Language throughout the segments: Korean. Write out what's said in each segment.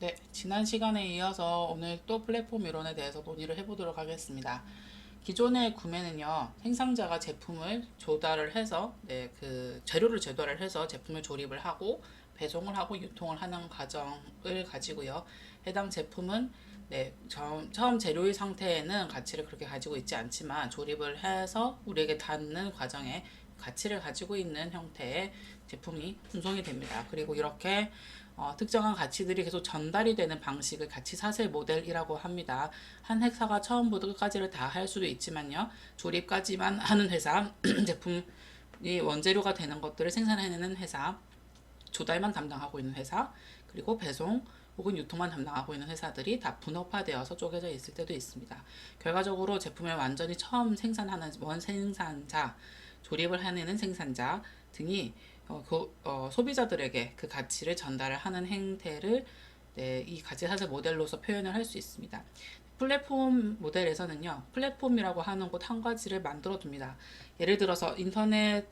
네, 지난 시간에 이어서 오늘 또 플랫폼 이론에 대해서 논의를 해보도록 하겠습니다. 기존의 구매는요, 생산자가 제품을 조달을 해서, 그 재료를 조달을 해서 제품을 조립을 하고 배송을 하고 유통을 하는 과정을 가지고요. 해당 제품은 처음 재료의 상태에는 가치를 그렇게 가지고 있지 않지만 조립을 해서 우리에게 닿는 과정에 가치를 가지고 있는 형태의 제품이 운송이 됩니다. 그리고 이렇게 특정한 가치들이 계속 전달이 되는 방식을 가치 사슬 모델이라고 합니다. 한 회사가 처음부터 끝까지를 다 할 수도 있지만요. 조립까지만 하는 회사, 제품이 원재료가 되는 것들을 생산해내는 회사, 조달만 담당하고 있는 회사, 그리고 배송 혹은 유통만 담당하고 있는 회사들이 다 분업화되어서 쪼개져 있을 때도 있습니다. 결과적으로 제품을 완전히 처음 생산하는 원 생산자, 조립을 해내는 생산자 등이 소비자들에게 그 가치를 전달을 하는 행태를 이 가치 사슬 모델로서 표현을 할 수 있습니다. 플랫폼 모델에서는요, 플랫폼이라고 하는 곳 한 가지를 만들어 둡니다. 예를 들어서 인터넷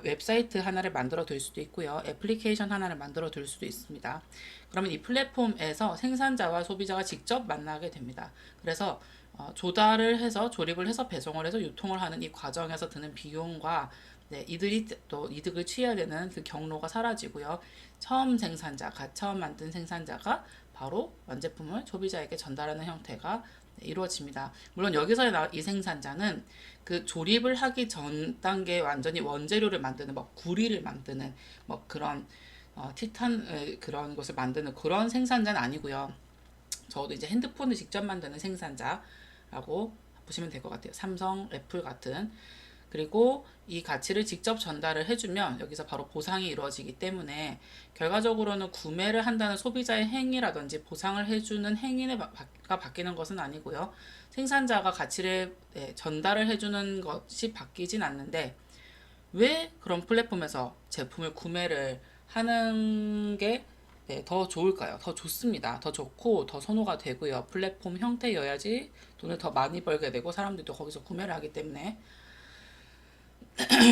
웹사이트 하나를 만들어 둘 수도 있고요. 애플리케이션 하나를 만들어 둘 수도 있습니다. 그러면 이 플랫폼에서 생산자와 소비자가 직접 만나게 됩니다. 그래서 조달을 해서 조립을 해서 배송을 해서 유통을 하는 이 과정에서 드는 비용과 이들이 또 이득을 취해야 되는 그 경로가 사라지고요. 처음 만든 생산자가 바로 완제품을 소비자에게 전달하는 형태가 이루어집니다. 물론 여기서 이 생산자는 그 조립을 하기 전 단계에 완전히 원재료를 만드는 뭐 구리를 만드는 뭐 그런 티탄 그런 것을 만드는 그런 생산자는 아니고요. 적어도 이제 핸드폰을 직접 만드는 생산자라고 보시면 될 것 같아요. 삼성, 애플 같은. 그리고 이 가치를 직접 전달을 해주면 여기서 바로 보상이 이루어지기 때문에 결과적으로는 구매를 한다는 소비자의 행위라든지 보상을 해주는 행위가 바뀌는 것은 아니고요. 생산자가 가치를 전달을 해주는 것이 바뀌진 않는데 왜 그런 플랫폼에서 제품을 구매를 하는 게 더 좋을까요? 더 좋습니다. 더 좋고 더 선호가 되고요. 플랫폼 형태여야지 돈을 더 많이 벌게 되고 사람들도 거기서 구매를 하기 때문에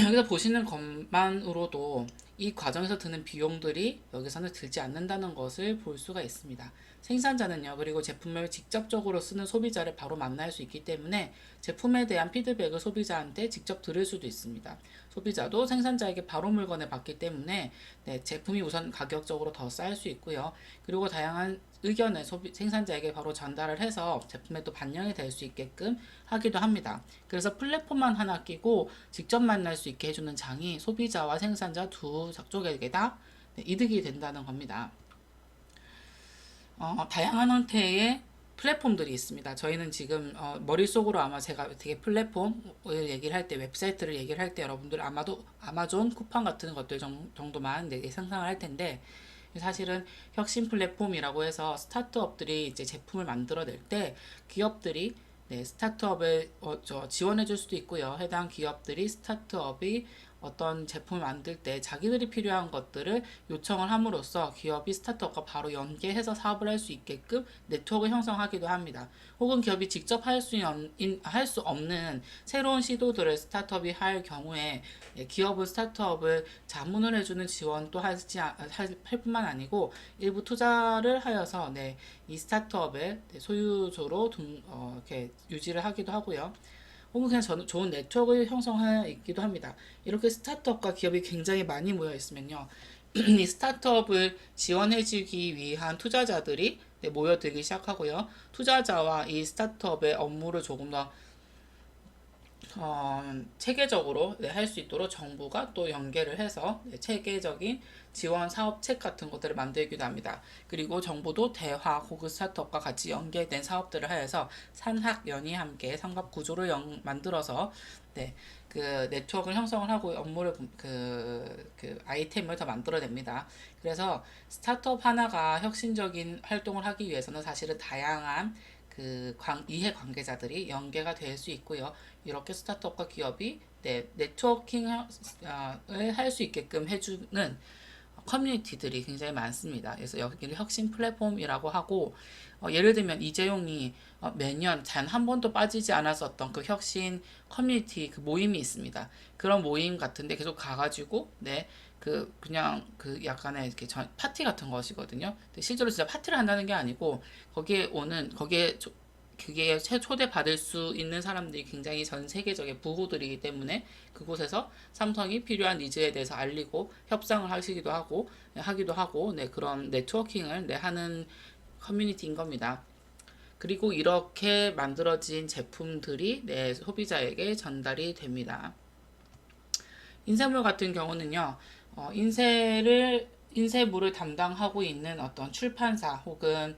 여기서 보시는 것만으로도 이 과정에서 드는 비용들이 여기서는 들지 않는다는 것을 볼 수가 있습니다. 생산자는요, 그리고 제품을 직접적으로 쓰는 소비자를 바로 만날 수 있기 때문에 제품에 대한 피드백을 소비자한테 직접 들을 수도 있습니다. 소비자도 생산자에게 바로 물건을 받기 때문에 제품이 우선 가격적으로 더 쌀 수 있고요. 그리고 다양한 의견을 생산자에게 바로 전달을 해서 제품에 또 반영이 될 수 있게끔 하기도 합니다. 그래서 플랫폼만 하나 끼고 직접 만날 수 있게 해주는 장이 소비자와 생산자 두 쪽에게 다 이득이 된다는 겁니다. 다양한 형태의 플랫폼들이 있습니다. 저희는 지금 머릿속으로 아마 제가 되게 플랫폼을 얘기를 할 때, 웹사이트를 얘기를 할 때 여러분들 아마도 아마존 쿠팡 같은 것들 정도만 상상을 할 텐데 사실은 혁신 플랫폼이라고 해서 스타트업들이 이제 제품을 만들어낼 때 기업들이 스타트업을 지원해 줄 수도 있고요. 해당 기업들이 스타트업이 어떤 제품을 만들 때 자기들이 필요한 것들을 요청을 함으로써 기업이 스타트업과 바로 연계해서 사업을 할 수 있게끔 네트워크를 형성하기도 합니다. 혹은 기업이 직접 할 수 없는 새로운 시도들을 스타트업이 할 경우에 기업은 스타트업을 자문을 해주는 지원도 할 뿐만 아니고 일부 투자를 하여서 이 스타트업의 소유주로 이렇게 유지를 하기도 하고요. 혹은 그냥 좋은 네트워크를 형성하기도 합니다. 이렇게 스타트업과 기업이 굉장히 많이 모여 있으면요. 이 스타트업을 지원해주기 위한 투자자들이 모여들기 시작하고요. 투자자와 이 스타트업의 업무를 조금 더 체계적으로 할 수 있도록 정부가 또 연계를 해서 체계적인 지원 사업책 같은 것들을 만들기도 합니다. 그리고 정부도 대화 혹은 스타트업과 같이 연계된 사업들을 하여서 산학연이 함께 삼각 구조를 만들어서 그 네트워크를 형성을 하고 업무를 그 아이템을 더 만들어냅니다. 그래서 스타트업 하나가 혁신적인 활동을 하기 위해서는 사실은 다양한 이해 관계자들이 연계가 될 수 있고요. 이렇게 스타트업과 기업이 네트워킹을 할 수 있게끔 해주는 커뮤니티들이 굉장히 많습니다. 그래서 여기를 혁신 플랫폼이라고 하고 예를 들면 이재용이 매년 단 한 번도 빠지지 않았었던 그 혁신 커뮤니티 그 모임이 있습니다. 그런 모임 같은데 계속 가가지고 그냥 그 약간의 이렇게 파티 같은 것이거든요. 근데 실제로 진짜 파티를 한다는 게 아니고 거기에 그게 초대받을 수 있는 사람들이 굉장히 전 세계적인 부호들이기 때문에 그곳에서 삼성이 필요한 니즈에 대해서 알리고 협상을 하기도 하고 그런 네트워킹을 하는 커뮤니티인 겁니다. 그리고 이렇게 만들어진 제품들이 소비자에게 전달이 됩니다. 인쇄물 같은 경우는요, 인쇄물을 담당하고 있는 어떤 출판사 혹은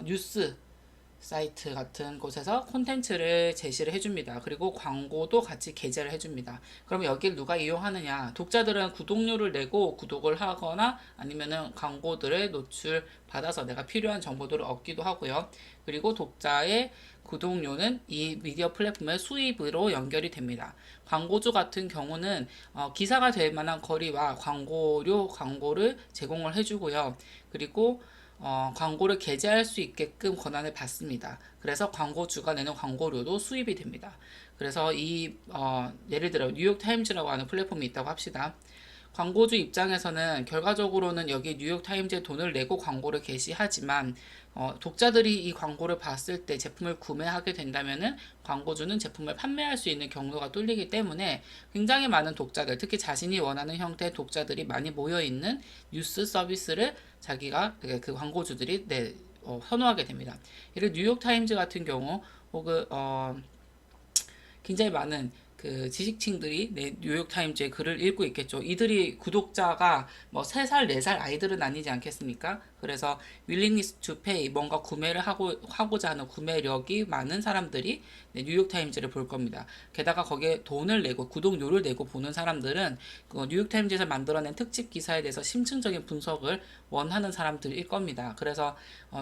뉴스 사이트 같은 곳에서 콘텐츠를 제시를 해줍니다. 그리고 광고도 같이 게재를 해줍니다. 그럼 여기를 누가 이용하느냐? 독자들은 구독료를 내고 구독을 하거나 아니면은 광고들을 노출받아서 내가 필요한 정보들을 얻기도 하고요. 그리고 독자의 구독료는 이 미디어 플랫폼의 수입으로 연결이 됩니다. 광고주 같은 경우는 기사가 될 만한 거리와 광고를 제공을 해주고요. 그리고 광고를 게재할 수 있게끔 권한을 받습니다. 그래서 광고주가 내는 광고료도 수입이 됩니다. 그래서 예를 들어 뉴욕타임즈라고 하는 플랫폼이 있다고 합시다. 광고주 입장에서는 결과적으로는 여기 뉴욕타임즈에 돈을 내고 광고를 게시하지만 독자들이 이 광고를 봤을 때 제품을 구매하게 된다면은 광고주는 제품을 판매할 수 있는 경로가 뚫리기 때문에 굉장히 많은 독자들, 특히 자신이 원하는 형태의 독자들이 많이 모여 있는 뉴스 서비스를 자기가 그 광고주들이 선호하게 됩니다. 예를 뉴욕타임즈 같은 경우 혹은 굉장히 많은 그 지식층들이 뉴욕타임즈의 글을 읽고 있겠죠. 이들이 구독자가 뭐 3살, 4살 아이들은 아니지 않겠습니까? 그래서 willingness to pay, 뭔가 구매를 하고자 하는 구매력이 많은 사람들이 뉴욕타임즈를 볼 겁니다. 게다가 거기에 돈을 내고 구독료를 내고 보는 사람들은 그 뉴욕타임즈에서 만들어낸 특집 기사에 대해서 심층적인 분석을 원하는 사람들일 겁니다. 그래서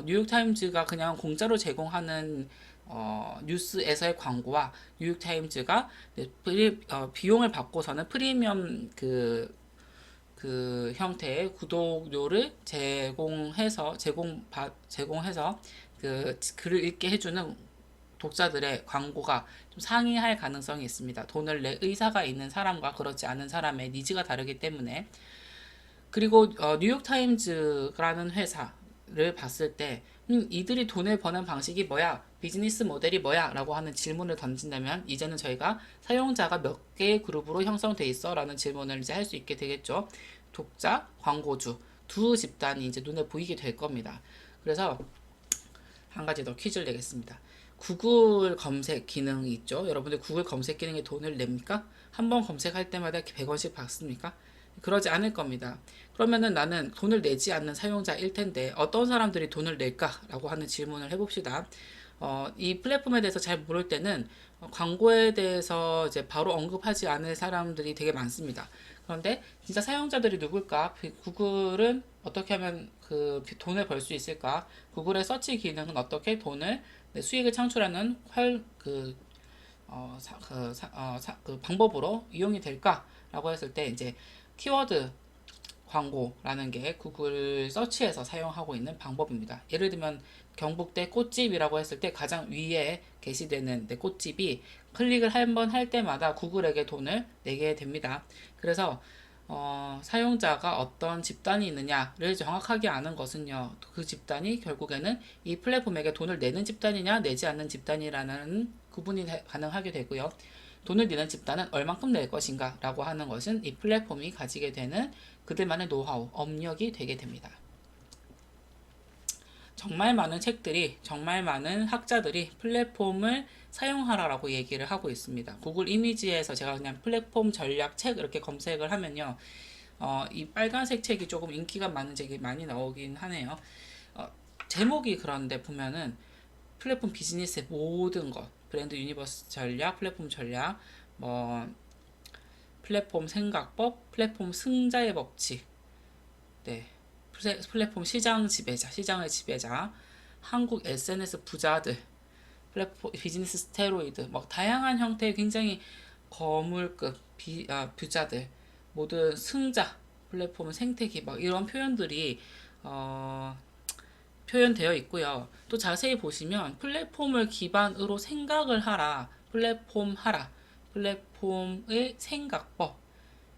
뉴욕타임즈가 그냥 공짜로 제공하는 뉴스에서의 광고와 뉴욕타임즈가 비용을 받고서는 프리미엄 그 형태의 구독료를 제공해서 그 글을 읽게 해주는 독자들의 광고가 좀 상이할 가능성이 있습니다. 돈을 낼 의사가 있는 사람과 그렇지 않은 사람의 니즈가 다르기 때문에. 그리고 뉴욕타임즈라는 회사를 봤을 때 이들이 돈을 버는 방식이 뭐야? 비즈니스 모델이 뭐야? 라고 하는 질문을 던진다면 이제는 저희가 사용자가 몇 개의 그룹으로 형성돼 있어? 라는 질문을 이제 할 수 있게 되겠죠. 독자, 광고주 두 집단이 이제 눈에 보이게 될 겁니다. 그래서 한 가지 더 퀴즈를 내겠습니다. 구글 검색 기능이 있죠. 여러분들 구글 검색 기능에 돈을 냅니까? 한 번 검색할 때마다 100원씩 받습니까? 그러지 않을 겁니다. 그러면은 나는 돈을 내지 않는 사용자일 텐데 어떤 사람들이 돈을 낼까라고 하는 질문을 해봅시다. 이 플랫폼에 대해서 잘 모를 때는 광고에 대해서 이제 바로 언급하지 않을 사람들이 되게 많습니다. 그런데 진짜 사용자들이 누굴까? 구글은 어떻게 하면 그 돈을 벌 수 있을까? 구글의 서치 기능은 어떻게 수익을 창출하는 그 방법으로 이용이 될까라고 했을 때 이제 키워드 광고라는 게 구글 서치에서 사용하고 있는 방법입니다. 예를 들면 경북대 꽃집이라고 했을 때 가장 위에 게시되는 꽃집이 클릭을 한 번 할 때마다 구글에게 돈을 내게 됩니다. 그래서 사용자가 어떤 집단이 있느냐를 정확하게 아는 것은요, 그 집단이 결국에는 이 플랫폼에게 돈을 내는 집단이냐 내지 않는 집단이라는 구분이 가능하게 되고요. 돈을 내는 집단은 얼만큼 낼 것인가 라고 하는 것은 이 플랫폼이 가지게 되는 그들만의 노하우, 업력이 되게 됩니다. 정말 많은 학자들이 플랫폼을 사용하라라고 얘기를 하고 있습니다. 구글 이미지에서 제가 그냥 플랫폼 전략 책 이렇게 검색을 하면요. 이 빨간색 책이 조금 인기가 많은 책이 많이 나오긴 하네요. 제목이 그런데 보면은 플랫폼 비즈니스의 모든 것, 브랜드 유니버스 전략, 플랫폼 전략, 플랫폼 생각법, 플랫폼 승자의 법칙, 플랫폼 시장의 지배자, 한국 SNS 부자들, 플랫폼 비즈니스 스테로이드, 다양한 형태의 굉장히 거물급 부자들, 모든 승자, 플랫폼은 생태계 막 이런 표현들이 표현되어 있고요. 또 자세히 보시면 플랫폼을 기반으로 생각을 하라, 플랫폼 하라, 플랫폼의 생각법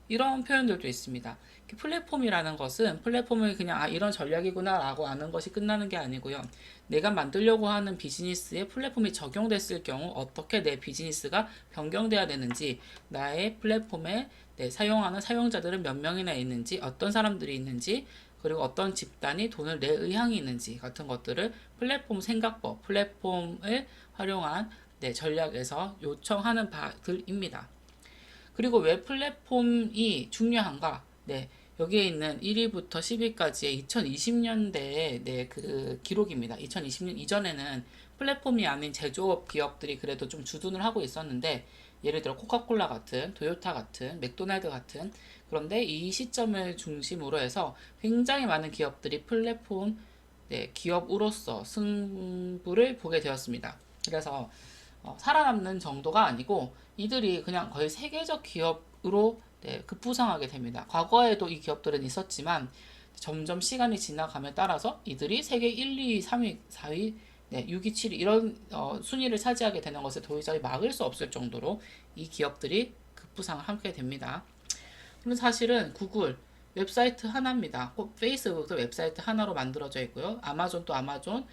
이런 표현들도 있습니다. 플랫폼이라는 것은 플랫폼을 그냥 이런 전략이구나 라고 아는 것이 끝나는 게 아니고요. 내가 만들려고 하는 비즈니스에 플랫폼이 적용됐을 경우 어떻게 내 비즈니스가 변경돼야 되는지, 나의 플랫폼에 사용하는 사용자들은 몇 명이나 있는지, 어떤 사람들이 있는지, 그리고 어떤 집단이 돈을 낼 의향이 있는지 같은 것들을 플랫폼 생각법, 플랫폼을 활용한 전략에서 요청하는 바들입니다. 그리고 왜 플랫폼이 중요한가? 여기에 있는 1위부터 10위까지의 2020년대의 그 기록입니다. 2020년 이전에는 플랫폼이 아닌 제조업 기업들이 그래도 좀 주둔을 하고 있었는데, 예를 들어 코카콜라 같은, 토요타 같은, 맥도날드 같은, 그런데 이 시점을 중심으로 해서 굉장히 많은 기업들이 플랫폼 기업으로서 승부를 보게 되었습니다. 그래서 살아남는 정도가 아니고 이들이 그냥 거의 세계적 기업으로 급부상하게 됩니다. 과거에도 이 기업들은 있었지만 점점 시간이 지나감에 따라서 이들이 세계 1, 2, 3위, 4위, 6위, 7위 이런 순위를 차지하게 되는 것을 도저히 막을 수 없을 정도로 이 기업들이 급부상을 하게 됩니다. 그럼 사실은 구글 웹사이트 하나입니다. 꼭 페이스북도 웹사이트 하나로 만들어져 있고요. 아마존도 아마존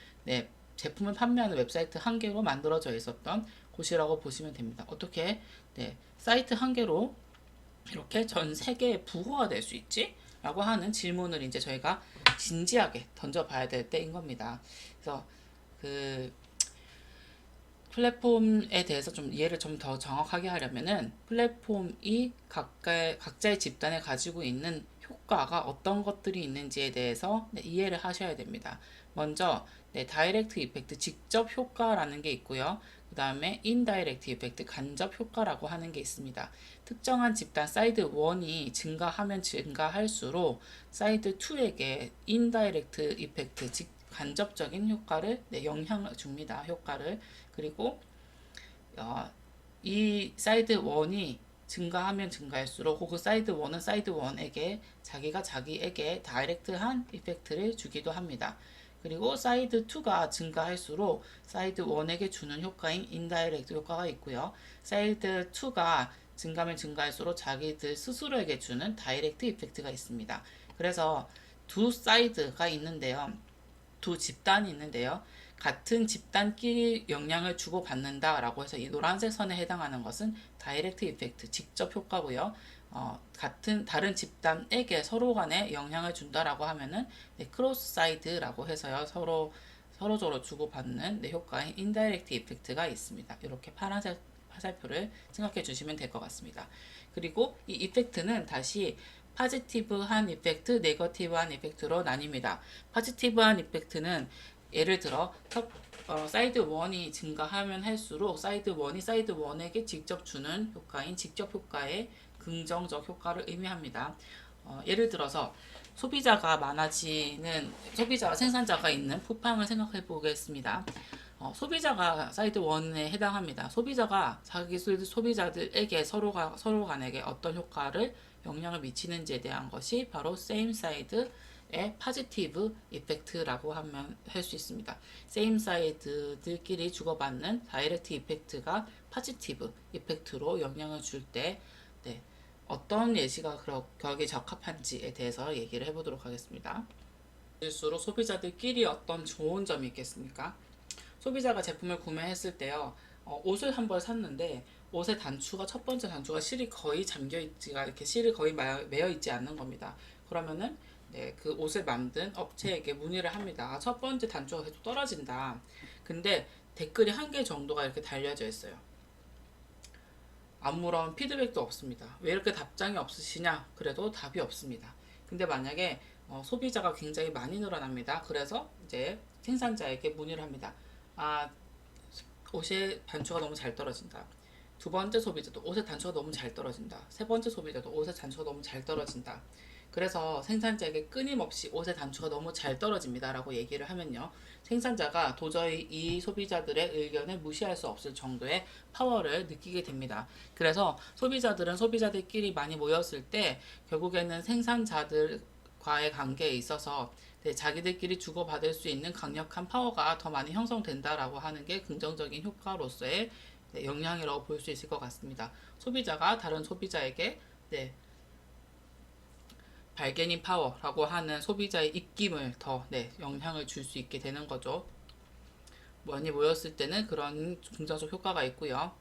제품을 판매하는 웹사이트 한 개로 만들어져 있었던 곳이라고 보시면 됩니다. 어떻게 사이트 한 개로 이렇게 전 세계에 부호가 될 수 있지? 라고 하는 질문을 이제 저희가 진지하게 던져봐야 될 때인 겁니다. 그래서 그 플랫폼에 대해서 좀 이해를 좀 더 정확하게 하려면은 플랫폼이 각자의 집단에 가지고 있는 효과가 어떤 것들이 있는지에 대해서 이해를 하셔야 됩니다. 먼저 다이렉트 이펙트 직접 효과라는 게 있고요. 그 다음에 인다이렉트 이펙트 간접 효과라고 하는 게 있습니다. 특정한 집단 사이드 1이 증가하면 증가할수록 사이드 2에게 인다이렉트 이펙트 간접적인 효과를 영향을 줍니다. 효과를. 그리고 이 사이드 1이 증가하면 증가할수록 혹은 사이드 1은 사이드 1에게 자기에게 다이렉트한 이펙트를 주기도 합니다. 그리고 사이드 2가 증가할수록 사이드 1에게 주는 효과인 인다이렉트 효과가 있고요. 사이드 2가 증가하면 증가할수록 자기들 스스로에게 주는 다이렉트 이펙트가 있습니다. 그래서 두 사이드가 있는데요. 두 집단이 있는데요. 같은 집단끼리 영향을 주고받는다라고 해서 이 노란색 선에 해당하는 것은 다이렉트 이펙트, 직접 효과고요. 다른 집단에게 서로 간에 영향을 준다라고 하면은 크로스 사이드라고 해서요. 서로서로 주고받는 효과인 인다이렉트 이펙트가 있습니다. 이렇게 파란색 화살표를 생각해 주시면 될 것 같습니다. 그리고 이 이펙트는 다시 파지티브한 이펙트, 네거티브한 이펙트로 나뉩니다. 파지티브한 이펙트는 예를 들어 사이드 1이 증가하면 할수록 사이드 1이 사이드 1에게 직접 주는 효과인 직접 효과의 긍정적 효과를 의미합니다. 예를 들어서 소비자가 생산자가 있는 쿠팡을 생각해 보겠습니다. 소비자가 사이드 1에 해당합니다. 소비자가 자기 소비자들에게 서로 간에게 어떤 효과를 영향을 미치는지에 대한 것이 바로 same side의 positive 이펙트라고 하면 할 수 있습니다. same side들끼리 주고받는 다이렉트 이펙트가 positive 이펙트로 영향을 줄 때 어떤 예시가 거기에 적합한지에 대해서 얘기를 해보도록 하겠습니다. 일수록 소비자들끼리 어떤 좋은 점이 있겠습니까? 소비자가 제품을 구매했을 때요, 옷을 한 벌 샀는데 옷의 첫 번째 단추가 실이 거의 실이 거의 매여 있지 않는 겁니다. 그러면은 그 옷을 만든 업체에게 문의를 합니다. 첫 번째 단추가 계속 떨어진다. 근데 댓글이 한 개 정도가 이렇게 달려져 있어요. 아무런 피드백도 없습니다. 왜 이렇게 답장이 없으시냐? 그래도 답이 없습니다. 근데 만약에 소비자가 굉장히 많이 늘어납니다. 그래서 이제 생산자에게 문의를 합니다. 옷의 단추가 너무 잘 떨어진다. 두 번째 소비자도 옷의 단추가 너무 잘 떨어진다. 세 번째 소비자도 옷의 단추가 너무 잘 떨어진다. 그래서 생산자에게 끊임없이 옷의 단추가 너무 잘 떨어집니다 라고 얘기를 하면요, 생산자가 도저히 이 소비자들의 의견을 무시할 수 없을 정도의 파워를 느끼게 됩니다. 그래서 소비자들은 소비자들끼리 많이 모였을 때 결국에는 생산자들과의 관계에 있어서 자기들끼리 주고받을 수 있는 강력한 파워가 더 많이 형성된다라고 하는 게 긍정적인 효과로서의 영향이라고 볼 수 있을 것 같습니다. 소비자가 다른 소비자에게 발게닝 파워라고 하는 소비자의 입김을 더 영향을 줄 수 있게 되는 거죠. 많이 모였을 때는 그런 긍정적 효과가 있고요.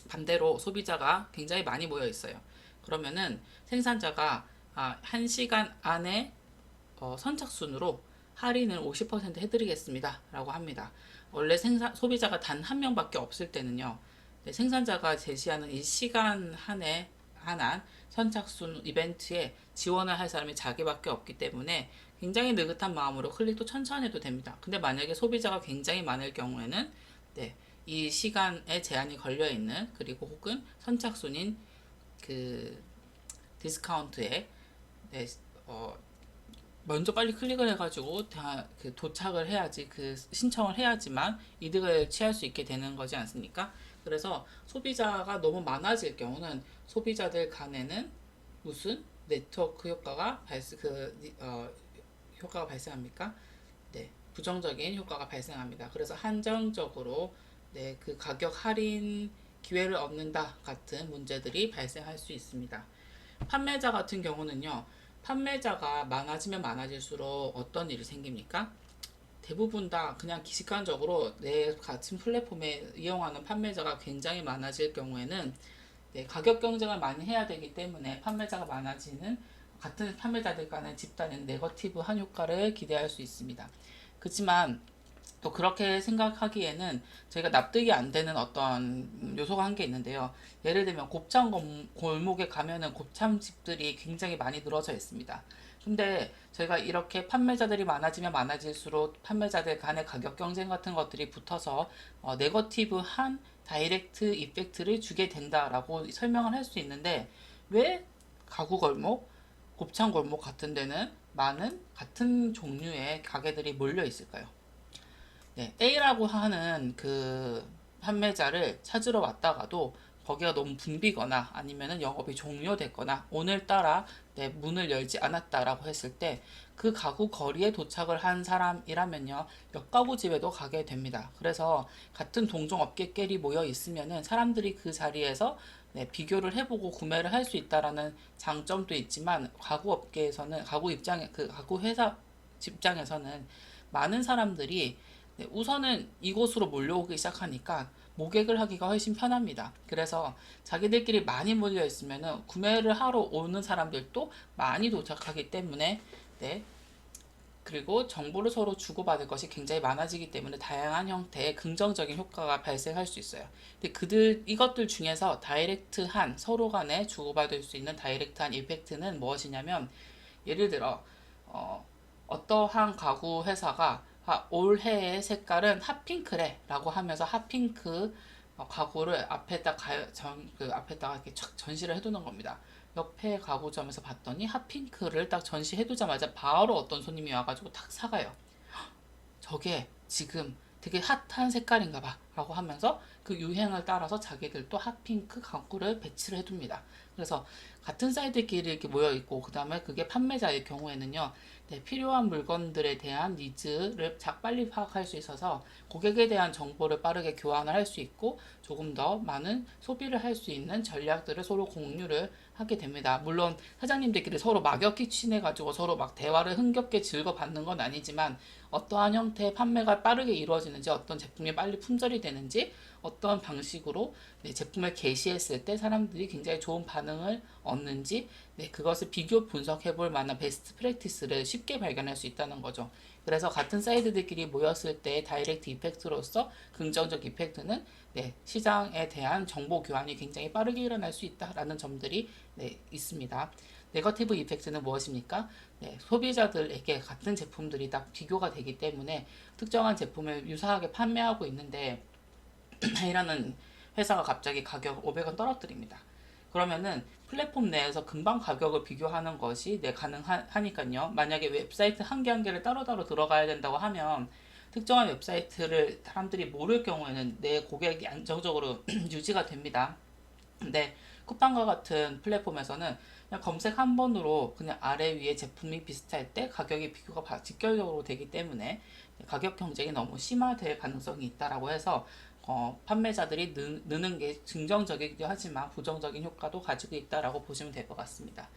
반대로 소비자가 굉장히 많이 모여 있어요. 그러면은 생산자가 1시간 안에 선착순으로 할인을 50% 해드리겠습니다 라고 합니다. 원래 소비자가 단 한 명밖에 없을 때는요, 생산자가 제시하는 이 시간 한에 한한 선착순 이벤트에 지원을 할 사람이 자기밖에 없기 때문에 굉장히 느긋한 마음으로 클릭도 천천히 해도 됩니다. 근데 만약에 소비자가 굉장히 많을 경우에는 이 시간에 제한이 걸려 있는, 그리고 혹은 선착순인 그 디스카운트에 먼저 빨리 클릭을 해가지고 그 도착을 해야지, 그 신청을 해야지만 이득을 취할 수 있게 되는 거지 않습니까? 그래서 소비자가 너무 많아질 경우는 소비자들 간에는 무슨 네트워크 효과가 효과가 발생합니까? 부정적인 효과가 발생합니다. 그래서 한정적으로 그 가격 할인 기회를 얻는다 같은 문제들이 발생할 수 있습니다. 판매자 같은 경우는요, 판매자가 많아지면 많아질수록 어떤 일이 생깁니까? 대부분 다 그냥 기습관적으로 내 같은 플랫폼에 이용하는 판매자가 굉장히 많아질 경우에는 가격 경쟁을 많이 해야 되기 때문에 판매자가 많아지는, 같은 판매자들 간의 집단은 네거티브한 효과를 기대할 수 있습니다. 그렇지만 또 그렇게 생각하기에는 저희가 납득이 안 되는 어떤 요소가 한 게 있는데요. 예를 들면 곱창 골목에 가면은 곱창집들이 굉장히 많이 늘어져 있습니다. 근데 저희가 이렇게 판매자들이 많아지면 많아질수록 판매자들 간의 가격 경쟁 같은 것들이 붙어서 네거티브한 다이렉트 이펙트를 주게 된다라고 설명을 할 수 있는데, 왜 가구 골목, 곱창 골목 같은 데는 많은 같은 종류의 가게들이 몰려 있을까요? A라고 하는 그 판매자를 찾으러 왔다가도 거기가 너무 붐비거나 아니면은 영업이 종료됐거나 오늘따라 문을 열지 않았다라고 했을 때 그 가구 거리에 도착을 한 사람이라면요, 몇 가구 집에도 가게 됩니다. 그래서 같은 동종 업계끼리 모여 있으면은 사람들이 그 자리에서 비교를 해보고 구매를 할 수 있다라는 장점도 있지만, 가구 업계에서는 가구 회사 입장에서는 많은 사람들이 우선은 이곳으로 몰려오기 시작하니까 모객을 하기가 훨씬 편합니다. 그래서 자기들끼리 많이 몰려 있으면 구매를 하러 오는 사람들도 많이 도착하기 때문에 그리고 정보를 서로 주고받을 것이 굉장히 많아지기 때문에 다양한 형태의 긍정적인 효과가 발생할 수 있어요. 근데 이것들 중에서 다이렉트한, 서로 간에 주고받을 수 있는 다이렉트한 이펙트는 무엇이냐면, 예를 들어 어떠한 가구 회사가 올해의 색깔은 핫핑크래 라고 하면서 핫핑크 가구를 앞에다가 이렇게 착 전시를 해두는 겁니다. 옆에 가구점에서 봤더니 핫핑크를 딱 전시해두자마자 바로 어떤 손님이 와가지고 탁 사가요. 저게 지금 되게 핫한 색깔인가 봐 라고 하면서 그 유행을 따라서 자기들도 핫핑크 가구를 배치를 해둡니다. 그래서 같은 사이트끼리 이렇게 모여있고, 그 다음에 그게 판매자의 경우에는요, 필요한 물건들에 대한 니즈를 빨리 파악할 수 있어서 고객에 대한 정보를 빠르게 교환을 할 수 있고 조금 더 많은 소비를 할 수 있는 전략들을 서로 공유를 하게 됩니다. 물론 사장님들끼리 서로 막역히 친해가지고 서로 막 대화를 흥겹게 즐거받는 건 아니지만, 어떠한 형태의 판매가 빠르게 이루어지는지, 어떤 제품이 빨리 품절이 되는지, 어떤 방식으로 제품을 게시했을 때 사람들이 굉장히 좋은 반응을 얻는지, 그것을 비교 분석해 볼 만한 베스트 프랙티스를 쉽게 발견할 수 있다는 거죠. 그래서 같은 사이드들끼리 모였을 때 다이렉트 이펙트로서 긍정적 이펙트는 시장에 대한 정보 교환이 굉장히 빠르게 일어날 수 있다라는 점들이 있습니다. 네거티브 이펙트는 무엇입니까? 소비자들에게 같은 제품들이 딱 비교가 되기 때문에 특정한 제품을 유사하게 판매하고 있는데 A라는 회사가 갑자기 가격 500원 떨어뜨립니다. 그러면은 플랫폼 내에서 금방 가격을 비교하는 것이 가능하니까요. 만약에 웹사이트 한 개 한 개를 따로따로 들어가야 된다고 하면 특정한 웹사이트를 사람들이 모를 경우에는 내 고객이 안정적으로 유지가 됩니다. 근데 쿠팡과 같은 플랫폼에서는 그냥 검색 한 번으로 그냥 아래 위에 제품이 비슷할 때 가격이 비교가 직결적으로 되기 때문에 가격 경쟁이 너무 심화될 가능성이 있다라고 해서 판매자들이 느는 게 긍정적이기도 하지만 부정적인 효과도 가지고 있다라고 보시면 될 것 같습니다.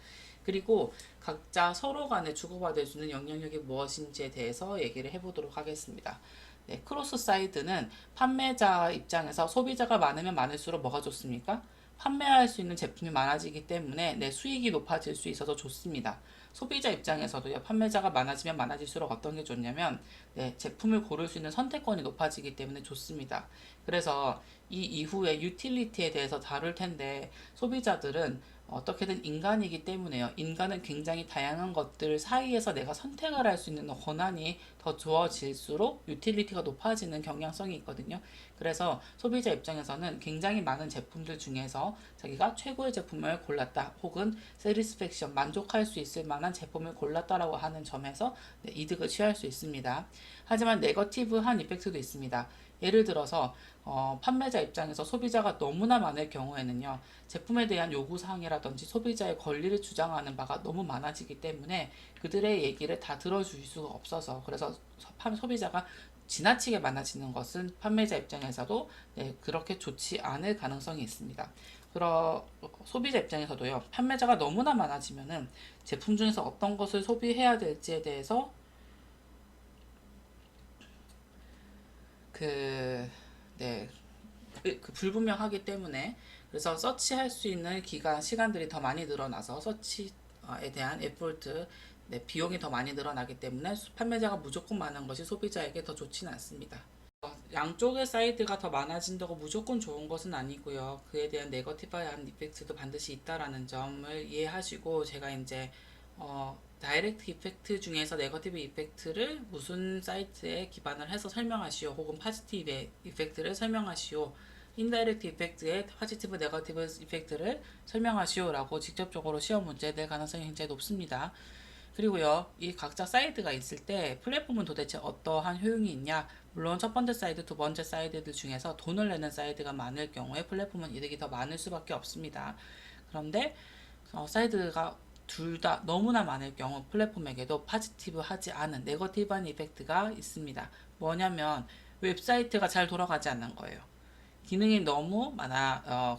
그리고 각자 서로 간에 주고받을 수 있는 영향력이 무엇인지에 대해서 얘기를 해보도록 하겠습니다. 네, 크로스 사이드는 판매자 입장에서 소비자가 많으면 많을수록 뭐가 좋습니까? 판매할 수 있는 제품이 많아지기 때문에 내 수익이 높아질 수 있어서 좋습니다. 소비자 입장에서도요, 판매자가 많아지면 많아질수록 어떤 게 좋냐면, 네, 제품을 고를 수 있는 선택권이 높아지기 때문에 좋습니다. 그래서 이 이후에 유틸리티에 대해서 다룰 텐데, 소비자들은 어떻게든 인간이기 때문에요. 인간은 굉장히 다양한 것들 사이에서 내가 선택을 할 수 있는 권한이 더 주어질수록 유틸리티가 높아지는 경향성이 있거든요. 그래서 소비자 입장에서는 굉장히 많은 제품들 중에서 자기가 최고의 제품을 골랐다 혹은 세리스팩션 만족할 수 있을 만한 제품을 골랐다라고 하는 점에서 네, 이득을 취할 수 있습니다. 하지만 네거티브한 이펙트도 있습니다. 예를 들어서 판매자 입장에서 소비자가 너무나 많을 경우에는요, 제품에 대한 요구사항이라든지 소비자의 권리를 주장하는 바가 너무 많아지기 때문에 그들의 얘기를 다 들어줄 수가 없어서, 그래서 소비자가 지나치게 많아지는 것은 판매자 입장에서도 네, 그렇게 좋지 않을 가능성이 있습니다. 소비자 입장에서도요, 판매자가 너무나 많아지면은 제품 중에서 어떤 것을 소비해야 될지에 대해서 그, 네, 그 불분명하기 때문에, 그래서 서치할 수 있는 시간들이 더 많이 늘어나서 서치에 대한 에포트, 네, 비용이 더 많이 늘어나기 때문에 판매자가 무조건 많은 것이 소비자에게 더 좋지는 않습니다. 양쪽의 사이드가 더 많아진다고 무조건 좋은 것은 아니고요. 그에 대한 네거티브한 이펙트도 반드시 있다라는 점을 이해하시고, 제가 이제 다이렉트 이펙트 중에서 네거티브 이펙트를 무슨 사이트에 기반을 해서 설명하시오, 혹은 파지티브 이펙트를 설명하시오, 인다이렉트 이펙트의 파지티브 네거티브 이펙트를 설명하시오라고 직접적으로 시험 문제에 낼 가능성이 굉장히 높습니다. 그리고요, 이 각자 사이드가 있을 때 플랫폼은 도대체 어떠한 효용이 있냐? 물론 첫 번째 사이드, 두 번째 사이드들 중에서 돈을 내는 사이드가 많을 경우에 플랫폼은 이득이 더 많을 수밖에 없습니다. 그런데 사이드가 둘 다 너무나 많을 경우 플랫폼에게도 파지티브하지 않은 네거티브한 이펙트가 있습니다. 뭐냐면 웹사이트가 잘 돌아가지 않는 거예요. 기능이 너무 많아,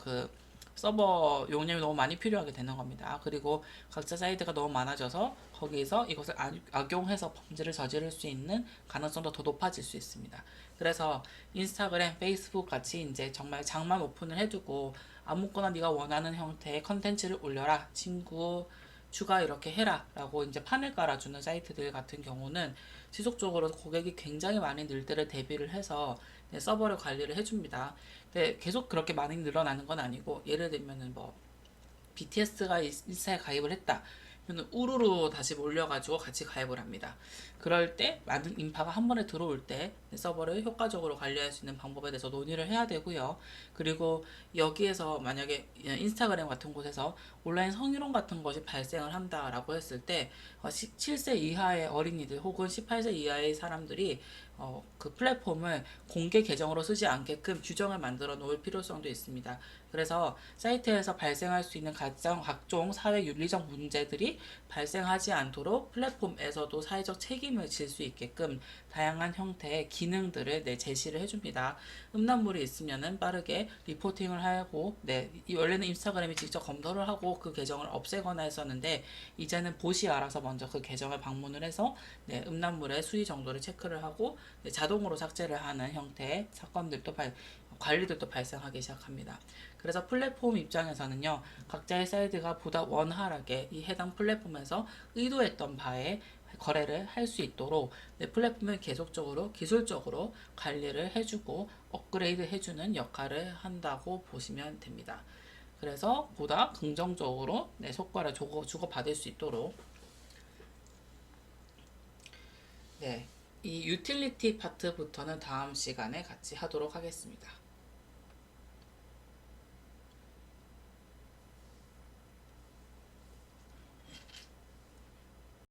서버 용량이 너무 많이 필요하게 되는 겁니다. 그리고 각자 사이트가 너무 많아져서 거기서 이것을 악용해서 범죄를 저지를 수 있는 가능성도 더 높아질 수 있습니다. 그래서 인스타그램, 페이스북 같이 이제 정말 장만 오픈을 해두고 아무거나 네가 원하는 형태의 컨텐츠를 올려라, 친구 추가 이렇게 해라 라고 이제 판을 깔아주는 사이트들 같은 경우는 지속적으로 고객이 굉장히 많이 늘 때를 대비를 해서 서버를 관리를 해줍니다. 근데 계속 그렇게 많이 늘어나는 건 아니고, 예를 들면은 뭐 BTS가 인스타에 가입을 했다. 그러면 우르르 다시 몰려가지고 같이 가입을 합니다. 그럴 때 많은 인파가 한 번에 들어올 때 서버를 효과적으로 관리할 수 있는 방법에 대해서 논의를 해야 되고요. 그리고 여기에서 만약에 인스타그램 같은 곳에서 온라인 성희롱 같은 것이 발생을 한다라고 했을 때 7세 이하의 어린이들 혹은 18세 이하의 사람들이 그 플랫폼을 공개 계정으로 쓰지 않게끔 규정을 만들어 놓을 필요성도 있습니다. 그래서 사이트에서 발생할 수 있는 각종 사회 윤리적 문제들이 발생하지 않도록 플랫폼에서도 사회적 책임을 질 수 있게끔 다양한 형태의 기능들을 제시를 해줍니다. 음란물이 있으면은 빠르게 리포팅을 하고, 원래는 인스타그램이 직접 검토를 하고 그 계정을 없애거나 했었는데, 이제는 봇이 알아서 먼저 그 계정을 방문을 해서 음란물의 수위 정도를 체크를 하고 자동으로 삭제를 하는 형태의 관리들도 발생하기 시작합니다. 그래서 플랫폼 입장에서는요, 각자의 사이드가 보다 원활하게 이 해당 플랫폼에서 의도했던 바에 거래를 할 수 있도록 플랫폼을 계속적으로 기술적으로 관리를 해주고 업그레이드 해주는 역할을 한다고 보시면 됩니다. 그래서 보다 긍정적으로 성과를 주고받을 수 있도록, 이 유틸리티 파트부터는 다음 시간에 같이 하도록 하겠습니다.